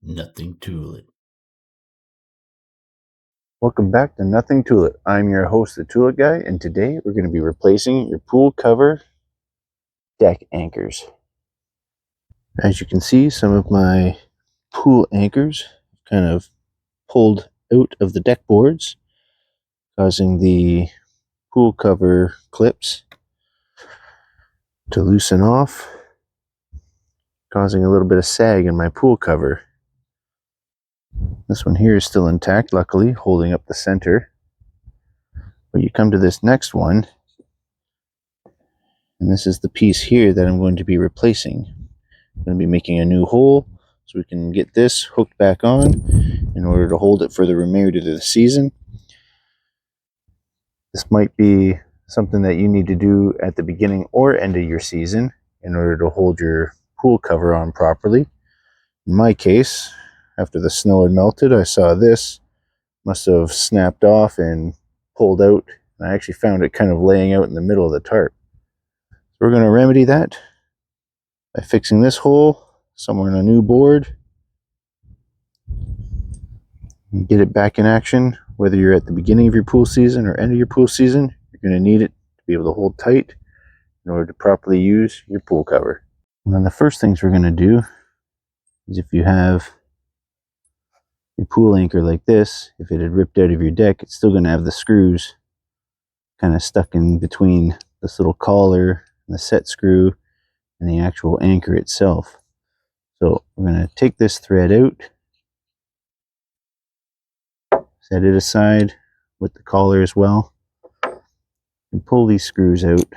Nothing to it. Welcome back to Nothing to It. I'm your host, the Tulip Guy, and today we're going to be replacing your pool cover deck anchors. As you can see, some of my pool anchors kind of pulled out of the deck boards, causing the pool cover clips to loosen off, causing a little bit of sag in my pool cover. This one here is still intact, luckily, holding up the center. But you come to this next one, and this is the piece here that I'm going to be replacing. I'm going to be making a new hole so we can get this hooked back on in order to hold it for the remainder of the season. This might be something that you need to do at the beginning or end of your season in order to hold your pool cover on properly. In my case, after the snow had melted, I saw this must have snapped off and pulled out. I actually found it kind of laying out in the middle of the tarp. So we're going to remedy that by fixing this hole somewhere in a new board and get it back in action. Whether you're at the beginning of your pool season or end of your pool season, you're going to need it to be able to hold tight in order to properly use your pool cover. One of the first things we're going to do is, if you have your pool anchor like this, if it had ripped out of your deck, it's still going to have the screws kind of stuck in between this little collar and the set screw and the actual anchor itself. So we're going to take this thread out, set it aside with the collar as well, and pull these screws out.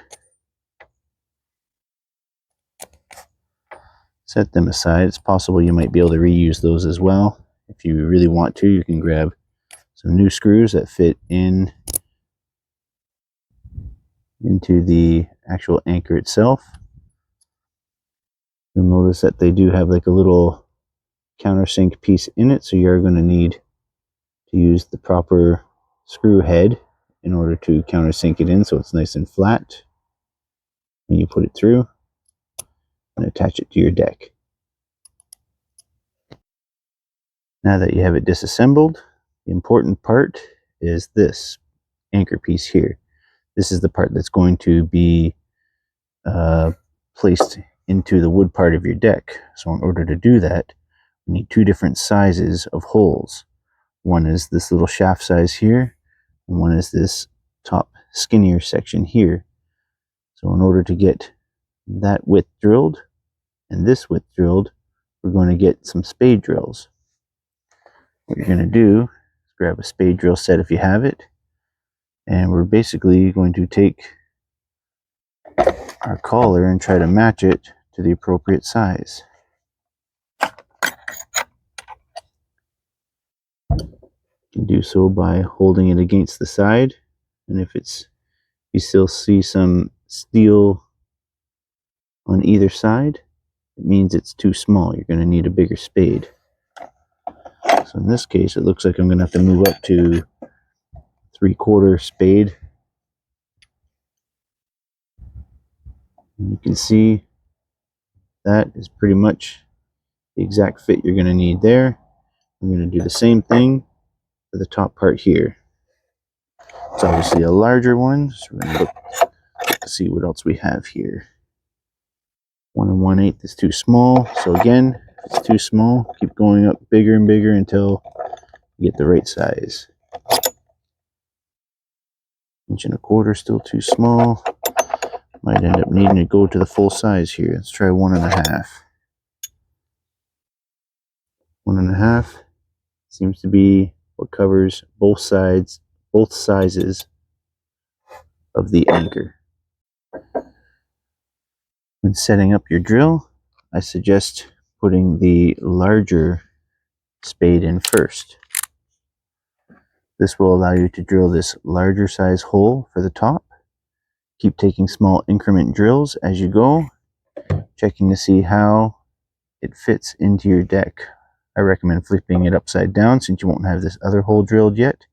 Set them aside. It's possible you might be able to reuse those as well. If you really want to, you can grab some new screws that fit into the actual anchor itself. You'll notice that they do have like a little countersink piece in it, so you're going to need to use the proper screw head in order to countersink it in so it's nice and flat when you put it through, and attach it to your deck. Now that you have it disassembled, the important part is this anchor piece here. This is the part that's going to be placed into the wood part of your deck. So in order to do that, we need two different sizes of holes. One is this little shaft size here, and one is this top skinnier section here. So in order to get that width drilled and this width drilled, we're going to get some spade drills. What you're going to do is grab a spade drill set if you have it, and we're basically going to take our collar and try to match it to the appropriate size. You can do so by holding it against the side, and if you still see some steel on either side, it means it's too small. You're going to need a bigger spade. So in this case, it looks like I'm going to have to move up to 3/4 spade. And you can see that is pretty much the exact fit you're going to need there. I'm going to do the same thing for the top part here. It's obviously a larger one, so we're going to look to see what else we have here. 1 1/8 is too small, so again, if it's too small, keep going up bigger and bigger until you get the right size. 1 1/4 still too small. Might end up needing to go to the full size here. Let's try 1 1/2. 1 1/2 seems to be what covers both sides, both sizes of the anchor. When setting up your drill, I suggest putting the larger spade in first. This will allow you to drill this larger size hole for the top. Keep taking small increment drills as you go, checking to see how it fits into your deck. I recommend flipping it upside down since you won't have this other hole drilled yet,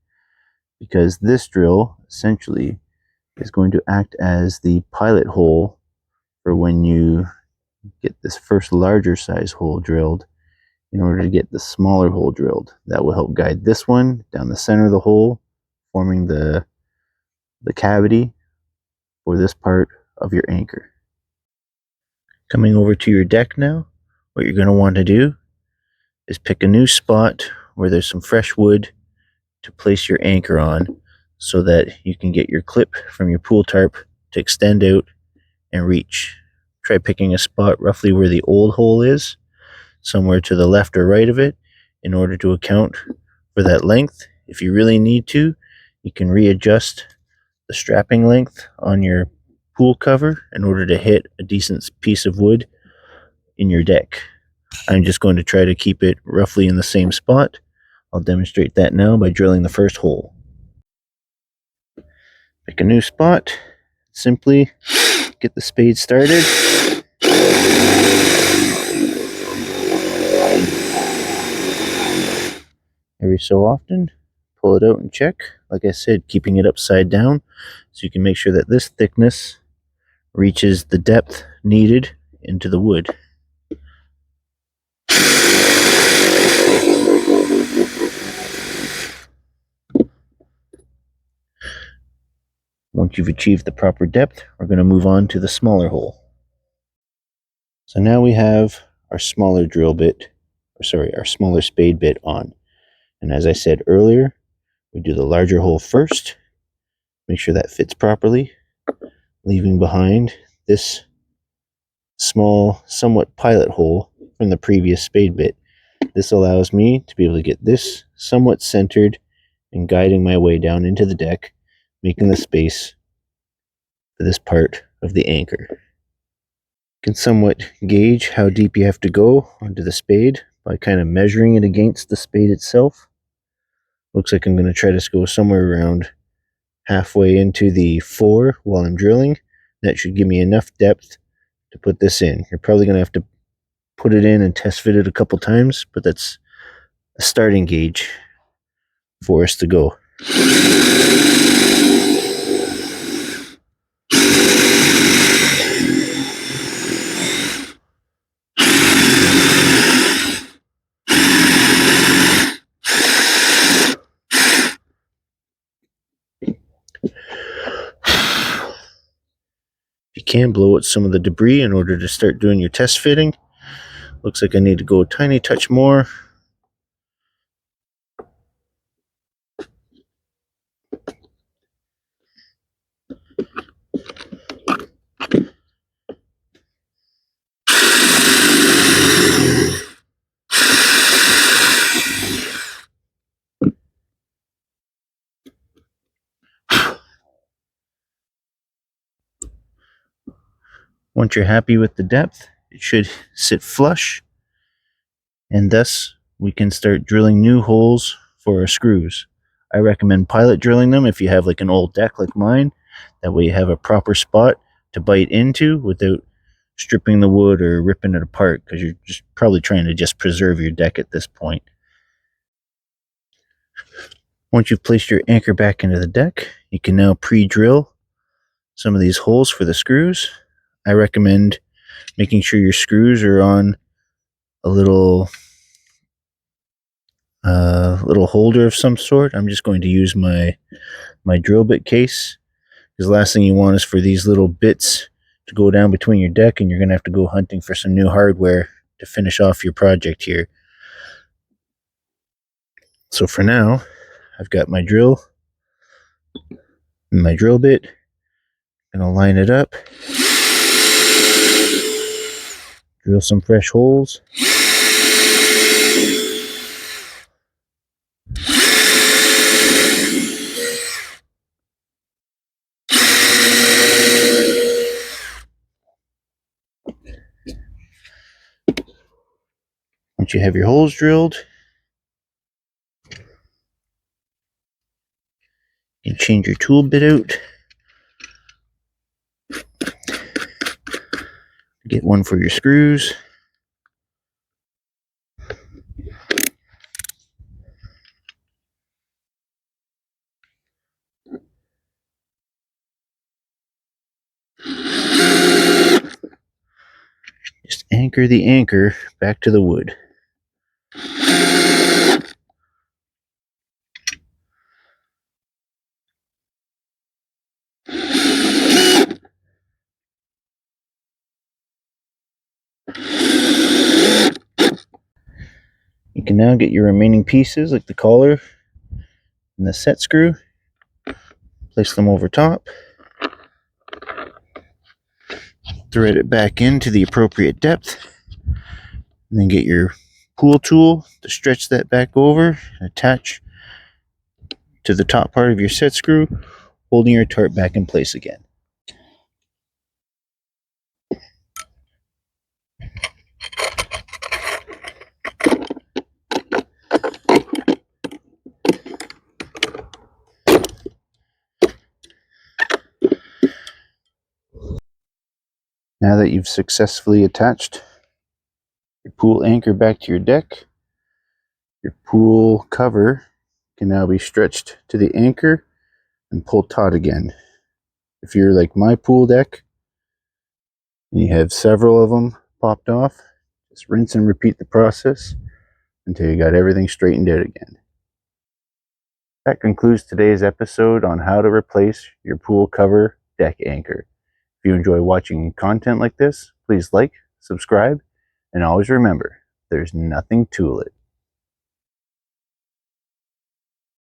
because this drill essentially is going to act as the pilot hole for when you get this first larger size hole drilled. in order to get the smaller hole drilled. That will help guide this one down the center of the hole, forming the cavity for this part of your anchor. Coming over to your deck now, what you're going to want to do is pick a new spot where there's some fresh wood to place your anchor on, so that you can get your clip from your pool tarp to extend out and reach. Try picking a spot roughly where the old hole is, somewhere to the left or right of it, in order to account for that length. If you really need to, you can readjust the strapping length on your pool cover in order to hit a decent piece of wood in your deck. I'm just going to try to keep it roughly in the same spot. I'll demonstrate that now by drilling the first hole. Pick a new spot, simply get the spade started. Every so often, pull it out and check. Like I said, keeping it upside down so you can make sure that this thickness reaches the depth needed into the wood. Once you've achieved the proper depth, we're going to move on to the smaller hole. So now we have our smaller drill bit, our smaller spade bit on. And as I said earlier, we do the larger hole first, make sure that fits properly, leaving behind this small, somewhat pilot hole from the previous spade bit. This allows me to be able to get this somewhat centered and guiding my way down into the deck, making the space for this part of the anchor. You can somewhat gauge how deep you have to go onto the spade by kind of measuring it against the spade itself. Looks like I'm going to try to go somewhere around halfway into the 4 while I'm drilling. That should give me enough depth to put this in. You're probably going to have to put it in and test fit it a couple times, but that's a starting gauge for us to go. You can blow out some of the debris in order to start doing your test fitting. Looks like I need to go a tiny touch more. Once you're happy with the depth, it should sit flush, and thus we can start drilling new holes for our screws. I recommend pilot drilling them if you have like an old deck like mine. That way you have a proper spot to bite into without stripping the wood or ripping it apart, because you're just probably trying to just preserve your deck at this point. Once you've placed your anchor back into the deck, you can now pre-drill some of these holes for the screws. I recommend making sure your screws are on a little holder of some sort. I'm just going to use my drill bit case, because the last thing you want is for these little bits to go down between your deck, and you're going to have to go hunting for some new hardware to finish off your project here. So for now, I've got my drill and my drill bit, and I'll line it up, drill some fresh holes. Once you have your holes drilled, you change your tool bit out. Get one for your screws. Just anchor the anchor back to the wood. You can now get your remaining pieces like the collar and the set screw, place them over top, thread it back into the appropriate depth, and then get your pull tool to stretch that back over and attach to the top part of your set screw, holding your tarp back in place again. Now that you've successfully attached your pool anchor back to your deck, your pool cover can now be stretched to the anchor and pulled taut again. If you're like my pool deck and you have several of them popped off, just rinse and repeat the process until you got everything straightened out again. That concludes today's episode on how to replace your pool cover deck anchor. If you enjoy watching content like this, please like, subscribe, and always remember, there's nothing to it.